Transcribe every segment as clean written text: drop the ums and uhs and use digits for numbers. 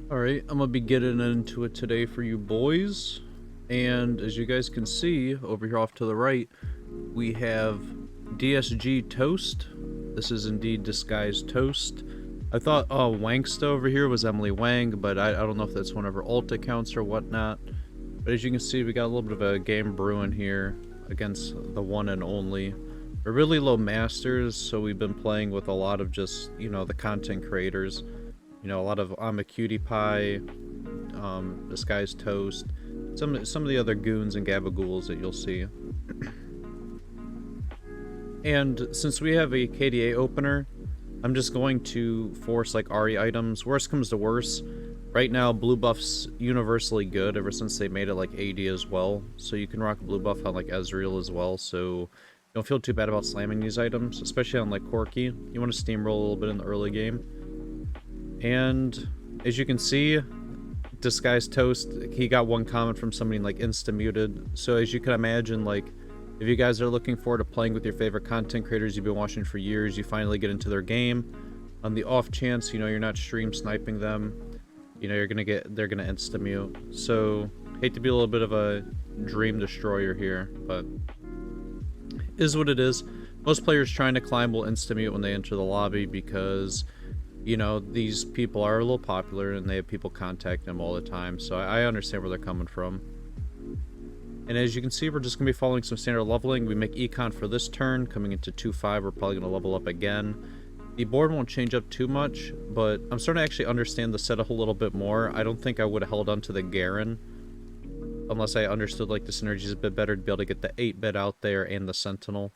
Alright, I'm gonna be getting into it today for you boys. And as you guys can see, over here off to the right, we have DSG Toast. This is indeed disguised Toast. I thought Wangsta over here was Emily Wang, but I don't know if that's one of her alt accounts or whatnot. But as you can see, we got a little bit of a game brewing here against the one and only. We're really low masters, so we've been playing with a lot of just, the content creators. A lot of I'm a Cutie Pie, Disguised Toast, some of the other goons and gabagools that you'll see. And since we have a KDA opener, I'm just going to force like RE items. Worst comes to worst. Right now, blue buff's universally good ever since they made it like AD as well. So you can rock blue buff on like Ezreal as well. So don't feel too bad about slamming these items, especially on like Corki. You want to steamroll a little bit in the early game. And as you can see, Disguised Toast, he got one comment from somebody like insta-muted. So as you can imagine, like, if you guys are looking forward to playing with your favorite content creators you've been watching for years, you finally get into their game. On the off chance, you're not stream sniping them, they're gonna insta-mute. So, hate to be a little bit of a dream destroyer here, but is what it is. Most players trying to climb will insta-mute when they enter the lobby because these people are a little popular and they have people contact them all the time, so I understand where they're coming from. And as you can see, we're just going to be following some standard leveling. We make econ for this turn. Coming into 2-5, we're probably going to level up again. The board won't change up too much, but I'm starting to actually understand the setup a little bit more. I don't think I would have held on to the Garen unless I understood like the synergies a bit better to be able to get the 8-bit out there and the Sentinel.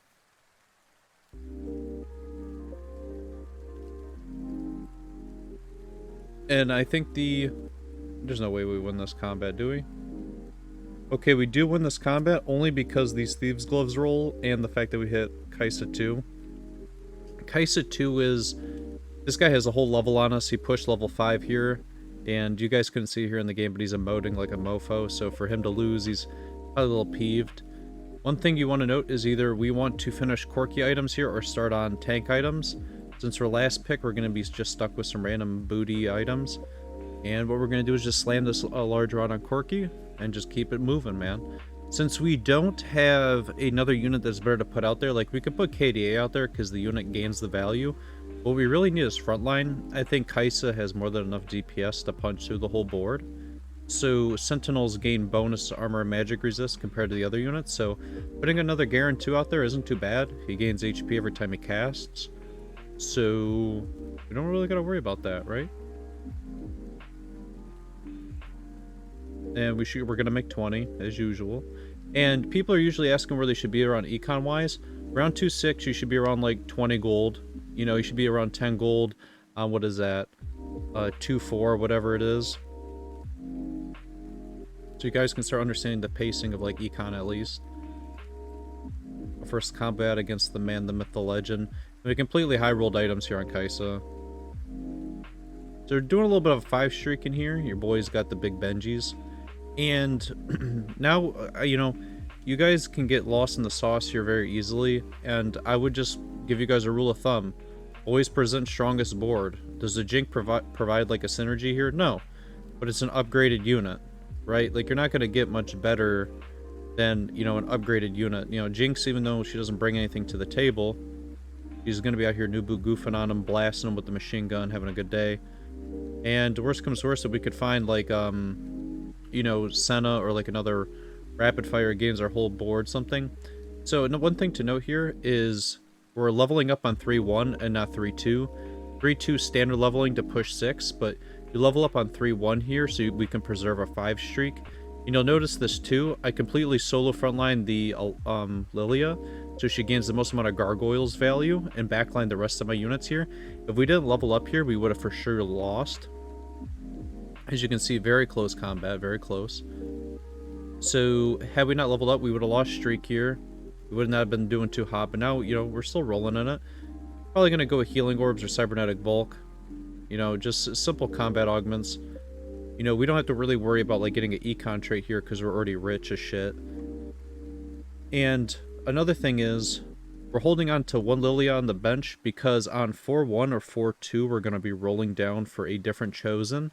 And I think there's no way we win this combat, do we? Okay, we do win this combat only because these Thieves' Gloves roll and the fact that we hit Kaisa 2. Kaisa 2 is... This guy has a whole level on us. He pushed level 5 here. And you guys couldn't see here in the game, but he's emoting like a mofo. So for him to lose, he's probably a little peeved. One thing you want to note is either we want to finish Corki items here or start on tank items. Since our last pick, we're going to be just stuck with some random booty items. And what we're going to do is just slam this large rod on Corki and just keep it moving, man. Since we don't have another unit that's better to put out there, like we could put KDA out there because the unit gains the value. What we really need is frontline. I think Kaisa has more than enough DPS to punch through the whole board. So Sentinels gain bonus armor and magic resist compared to the other units. So putting another Garen 2 out there isn't too bad. He gains HP every time he casts. So we don't really gotta worry about that, right? And we're gonna make 20 as usual. And people are usually asking where they should be around econ wise. Around 2-6, you should be around like 20 gold. You should be around 10 gold on what is that? 2-4, whatever it is. So you guys can start understanding the pacing of like econ at least. First combat against the man, the myth, the legend. We completely high-rolled items here on Kaisa. So we're doing a little bit of a 5 streak in here. Your boy's got the big Benjis. And now, you guys can get lost in the sauce here very easily. And I would just give you guys a rule of thumb. Always present strongest board. Does the Jink provide like a synergy here? No. But it's an upgraded unit, right? Like, you're not going to get much better than, an upgraded unit. Jinx, even though she doesn't bring anything to the table, she's going to be out here Nubu goofing on him, blasting him with the machine gun, having a good day. And worst comes to worst, if we could find, like, Senna or, like, another rapid fire gains our whole board something. So, one thing to note here is we're leveling up on 3-1 and not 3-2. 3-2 standard leveling to push 6, but you level up on 3-1 here so we can preserve a 5 streak. You'll notice this too. I completely solo frontline the Lilia, so she gains the most amount of gargoyles value, and backline the rest of my units here. If we didn't level up here, we would have for sure lost. As you can see, very close combat, very close. So had we not leveled up, we would have lost streak here. We would not have been doing too hot, but now, we're still rolling in it. Probably going to go with healing orbs or cybernetic bulk. Just simple combat augments. We don't have to really worry about like getting an econ trait here because we're already rich as shit. And another thing is, we're holding on to one Lilia on the bench because on 4-1 or 4-2 we're going to be rolling down for a different chosen.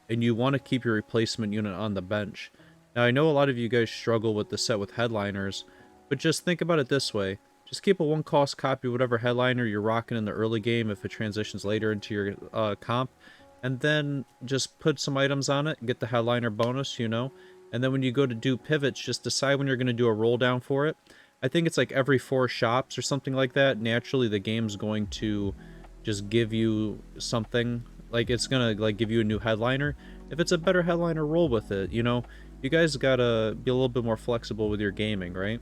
and you want to keep your replacement unit on the bench. Now, I know a lot of you guys struggle with the set with headliners, but just think about it this way. Just keep a 1-cost copy of whatever headliner you're rocking in the early game if it transitions later into your comp, and then just put some items on it, get the headliner bonus, you know, and then when you go to do pivots, just decide when you're going to do a roll down for it. I think it's like every 4 shops or something like that. Naturally, the game's going to just give you something. Like, it's going to, like, give you a new headliner. If it's a better headliner, roll with it, you know? You guys gotta be a little bit more flexible with your gaming, right?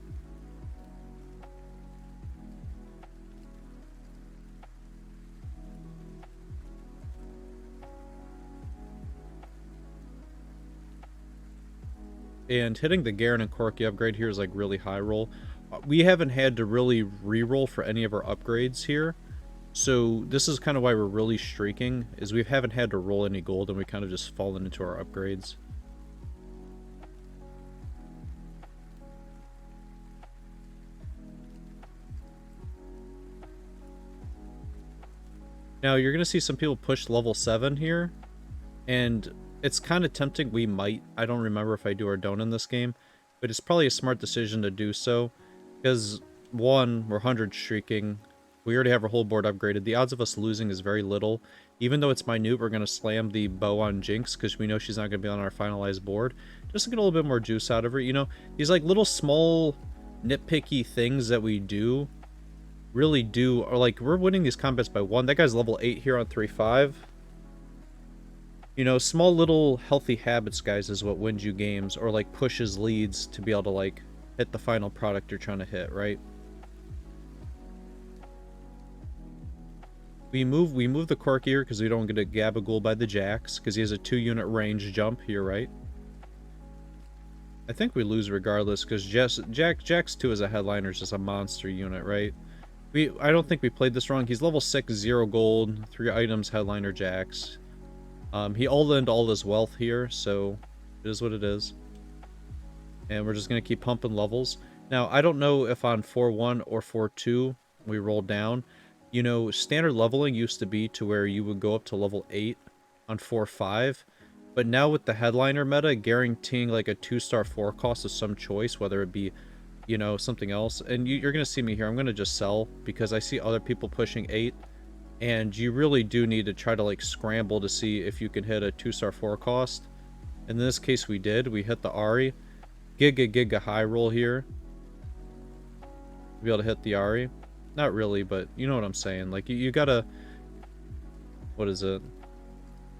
And hitting the Garen and Corki upgrade here is like really high roll. We haven't had to really re-roll for any of our upgrades here. So this is kind of why we're really streaking, is we haven't had to roll any gold and we kind of just fallen into our upgrades. Now you're going to see some people push level 7 here, and it's kind of tempting. We might. I don't remember if I do or don't in this game, but it's probably a smart decision to do so, because 1, we're 100 streaking. We already have our whole board upgraded. The odds of us losing is very little. Even though it's minute, we're going to slam the bow on Jinx, because we know she's not going to be on our finalized board. Just to get a little bit more juice out of her. You know, these like little small nitpicky things that we do really do, or like, we're winning these combats by 1. That guy's level 8 here on 3-5. You know, small little healthy habits, guys, is what wins you games, or like pushes leads to be able to like hit the final product you're trying to hit, right? We move the Cork here because we don't get a Gabagool by the Jax, because he has a 2-unit range jump here, right? I think we lose regardless, because Jax 2 as a headliner is just a monster unit, right? I don't think we played this wrong. He's level 6, 0 gold, 3 items, headliner Jax. He all-in all his wealth here, so it is what it is. And we're just going to keep pumping levels. Now, I don't know if on 4-1 or 4-2 we roll down. You know, standard leveling used to be to where you would go up to level 8 on 4-5. But now with the headliner meta, guaranteeing like a 2-star 4 cost of some choice, whether it be, you know, something else. And you're going to see me here. I'm going to just sell because I see other people pushing 8. And you really do need to try to like scramble to see if you can hit a 2-star 4 cost. In this case we did. We hit the Ahri. Giga high roll here. Be able to hit the Ahri. Not really, but you know what I'm saying. Like, you gotta... What is it?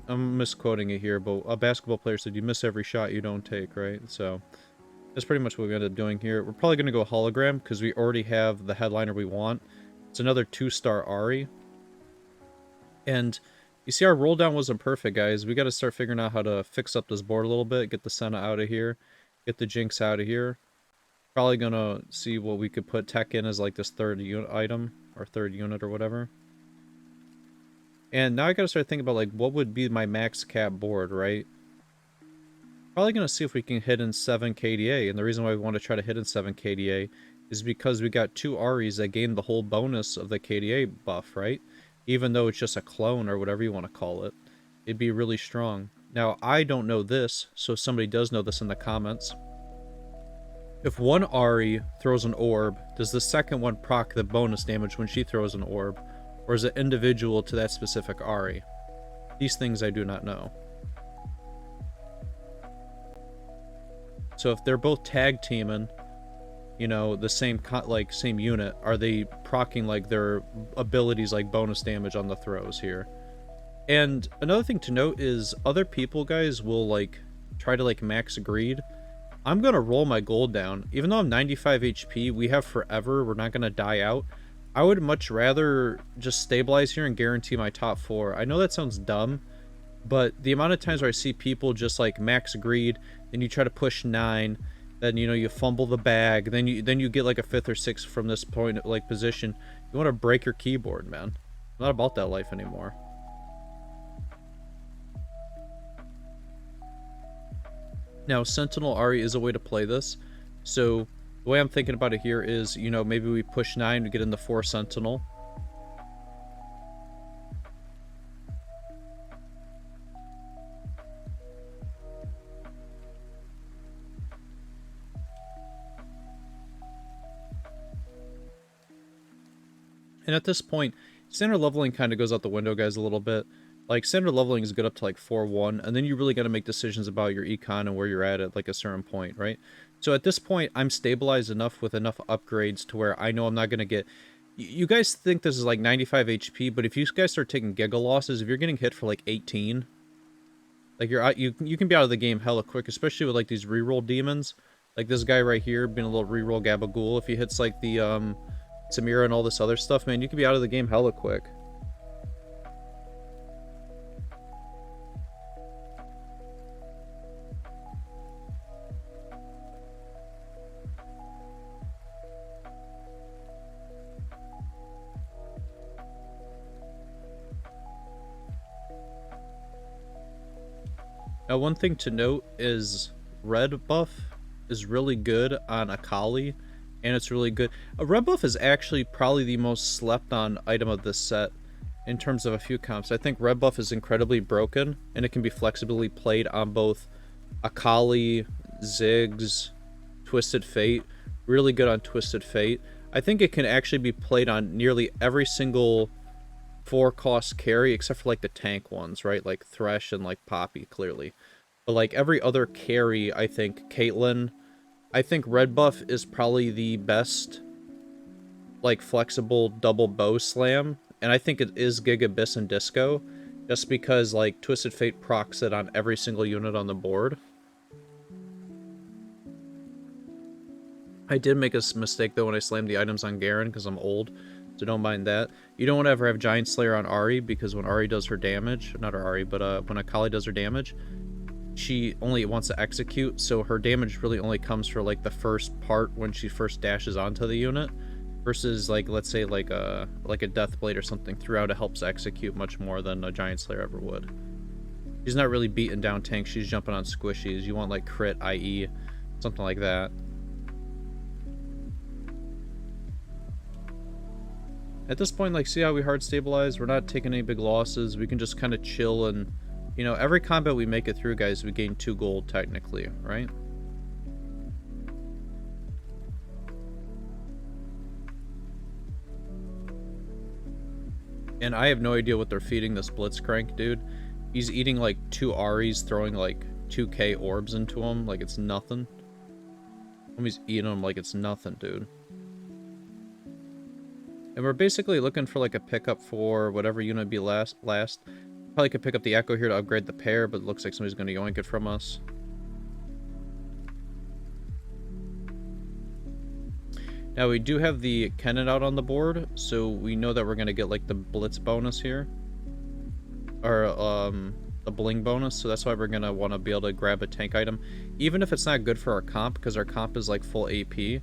I'm misquoting it here, but a basketball player said you miss every shot you don't take, right? So that's pretty much what we ended up doing here. We're probably going to go hologram because we already have the headliner we want. It's another 2-star Ahri. And you see our roll down wasn't perfect, guys. We got to start figuring out how to fix up this board a little bit. Get the Senna out of here. Get the Jinx out of here. Probably going to see what we could put tech in as like this 3rd unit item. Or 3rd unit or whatever. And now I got to start thinking about like what would be my max cap board, right? Probably going to see if we can hit in 7 KDA. And the reason why we want to try to hit in 7 KDA is because we got 2 Ahris that gain the whole bonus of the KDA buff, right? Even though it's just a clone or whatever you want to call it. It'd be really strong. Now, I don't know this, so if somebody does know this in the comments. If one Ahri throws an orb, does the second one proc the bonus damage when she throws an orb? Or is it individual to that specific Ahri? These things I do not know. So if they're both tag teaming, you know, the same same unit, are they proccing like their abilities like bonus damage on the throws here? And another thing to note is other people, guys, will like try to like max greed. I'm gonna roll my gold down. Even though I'm 95 HP, we have forever, we're not gonna die out. I would much rather just stabilize here and guarantee my top 4. I know that sounds dumb, but the amount of times where I see people just like max greed, then you try to push 9, then you know you fumble the bag, then you get like a 5th or 6th from this point like position. You want to break your keyboard, man. I'm not about that life anymore. Now, Sentinel Ahri is a way to play this. So the way I'm thinking about it here is, you know, maybe we push 9 to get in the 4 Sentinel. And at this point, standard leveling kind of goes out the window, guys, a little bit. Like, standard leveling is good up to, like, 4-1, and then you really got to make decisions about your econ and where you're at, like, a certain point, right? So at this point, I'm stabilized enough with enough upgrades to where I know I'm not going to get... You guys think this is, like, 95 HP, but if you guys start taking giga losses, if you're getting hit for, like, 18... Like, you're out, you can be out of the game hella quick, especially with, like, these reroll demons. Like, this guy right here being a little reroll Gabagool. If he hits, like, the, Samira and all this other stuff, man, you can be out of the game hella quick. Now, one thing to note is red buff is really good on Akali, and it's really good. A red buff is actually probably the most slept on item of this set in terms of a few comps. I think red buff is incredibly broken, and it can be flexibly played on both Akali, Ziggs, Twisted Fate. Really good on Twisted Fate. I think it can actually be played on nearly every single 4-cost carry, except for, like, the tank ones, right? Like, Thresh and, like, Poppy, clearly. But, like, every other carry, I think, Caitlyn, I think red buff is probably the best, like, flexible double bow slam. And I think it is Giga Abyss and Disco, just because, like, Twisted Fate procs it on every single unit on the board. I did make a mistake, though, when I slammed the items on Garen, because I'm old. So don't mind that. You don't want to ever have Giant Slayer on Ahri, because when Ahri does her damage, not her Ahri, but when Akali does her damage, she only wants to execute, so her damage really only comes for, like, the first part when she first dashes onto the unit, versus, like, let's say, like a Deathblade or something throughout, it helps execute much more than a Giant Slayer ever would. She's not really beating down tanks, she's jumping on squishies. You want, like, crit, IE, something like that. At this point, like, see how we hard stabilize? We're not taking any big losses. We can just kind of chill and, you know, every combat we make it through, guys, we gain 2 gold, technically, right? And I have no idea what they're feeding this Blitzcrank, dude. He's eating, like, 2 Aries, throwing, like, 2k orbs into him like it's nothing. He's eating them like it's nothing, dude. And we're basically looking for, like, a pickup for whatever unit would be last. Probably could pick up the Echo here to upgrade the pair, but it looks like somebody's going to yoink it from us. Now, we do have the Kennen out on the board, so we know that we're going to get, like, the Blitz bonus here. Or, the Bling bonus, so that's why we're going to want to be able to grab a tank item. Even if it's not good for our comp, because our comp is, like, full AP.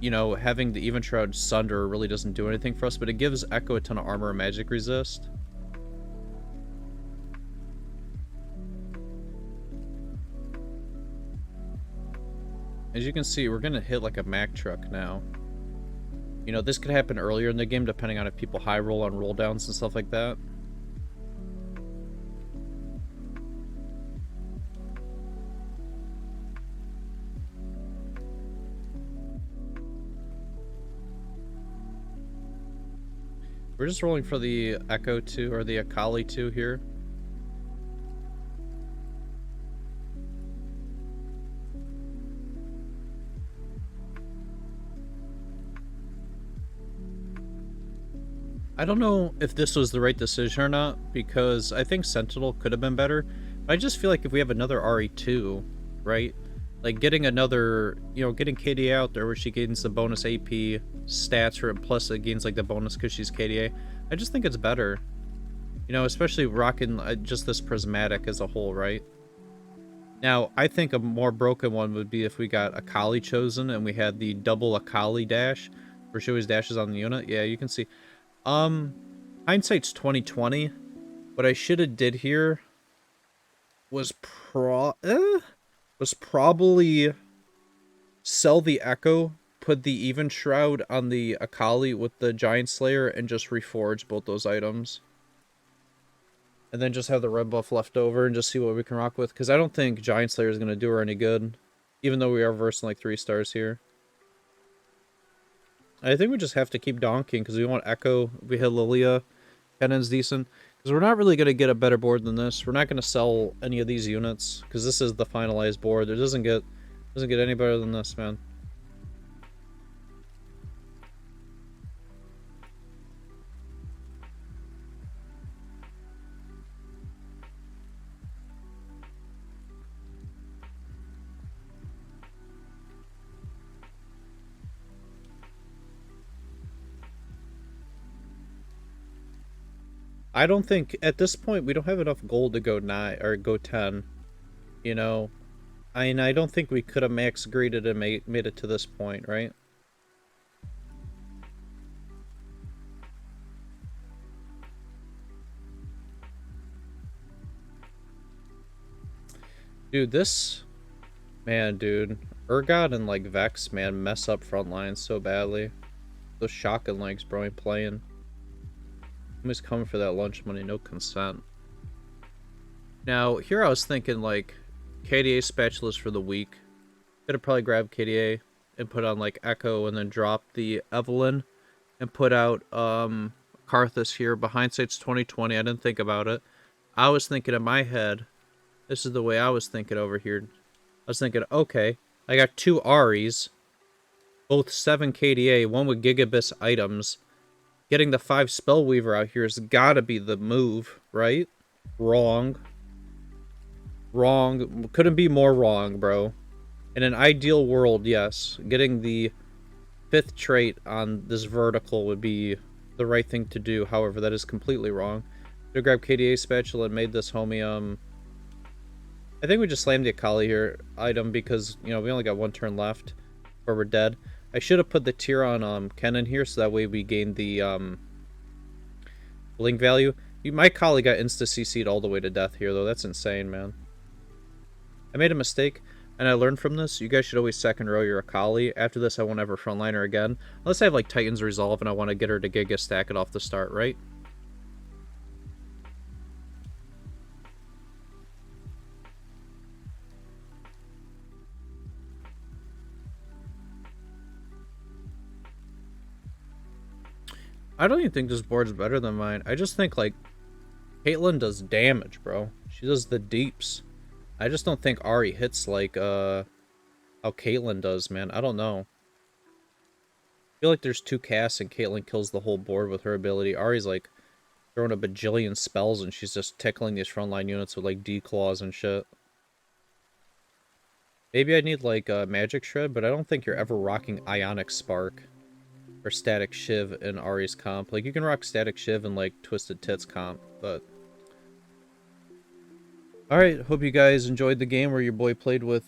You know, having the Even Shroud Sunder really doesn't do anything for us, but it gives Echo a ton of armor and magic resist. As you can see, we're gonna hit like a Mack truck now. You know, this could happen earlier in the game, depending on if people high roll on roll downs and stuff like that. We're just rolling for the Echo 2, or the Akali 2 here. I don't know if this was the right decision or not, because I think Sentinel could have been better. But I just feel like if we have another RE2, right? Like, getting another, you know, getting KDA out there where she gains the bonus AP stats for it, plus it gains, like, the bonus because she's KDA. I just think it's better. You know, especially rocking just this Prismatic as a whole, right? Now, I think a more broken one would be if we got Akali chosen and we had the double Akali dash, where she always dashes on the unit. Yeah, you can see. Hindsight's 2020. What I should have did here was probably sell the Echo, put the Even Shroud on the Akali with the Giant Slayer, and just reforge both those items. And then just have the red buff left over and just see what we can rock with. Because I don't think Giant Slayer is going to do her any good. Even though we are versing like 3 stars here. I think we just have to keep donking because we want Echo. We hit Lilia. Cannon's decent. Because we're not really going to get a better board than this. We're not going to sell any of these units. Because this is the finalized board. It doesn't get any better than this, man. I don't think, at this point, we don't have enough gold to go 9, or go 10. You know? I don't think we could have max greeded and made it to this point, right? Dude, this... Man, dude. Urgot and, like, Vex, man, mess up front lines so badly. Those shotgun legs, bro, ain't playing. Somebody's coming for that lunch money, no consent. Now, here I was thinking, like, KDA spatulas for the week. Could have probably grabbed KDA and put on, like, Echo and then drop the Evelyn and put out, Karthus here. But hindsight's 2020. I didn't think about it. I was thinking in my head, this is the way I was thinking over here. I was thinking, okay, I got 2 Aries, both 7 KDA, one with Gigabis items. Getting the 5 Spellweaver out here has gotta be the move, right? Wrong. Wrong. Couldn't be more wrong, bro. In an ideal world, yes. Getting the 5th trait on this vertical would be the right thing to do. However, that is completely wrong. Should have grabbed KDA Spatula and made this homie, I think we just slammed the Akali here item because, you know, we only got 1 turn left or we're dead. I should have put the tier on Kennen here so that way we gained the blink value. My colleague got insta-CC'd all the way to death here, though. That's insane, man. I made a mistake, and I learned from this. You guys should always second row your Akali. After this, I won't ever frontliner again. Unless I have, like, Titan's Resolve and I want to get her to Giga stack it off the start, right? I don't even think this board's better than mine. I just think, like, Caitlyn does damage, bro. She does the deeps. I just don't think Ahri hits like, how Caitlyn does, man. I don't know. I feel like there's 2 casts and Caitlyn kills the whole board with her ability. Ahri's, like, throwing a bajillion spells and she's just tickling these frontline units with, like, D-claws and shit. Maybe I need, like, Magic Shred, but I don't think you're ever rocking Ionic Spark. Or Static Shiv in Ahri's comp. Like, you can rock Static Shiv and, like, Twisted Tits comp, but... Alright, hope you guys enjoyed the game where your boy played with,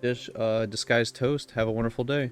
Disguised Toast. Have a wonderful day.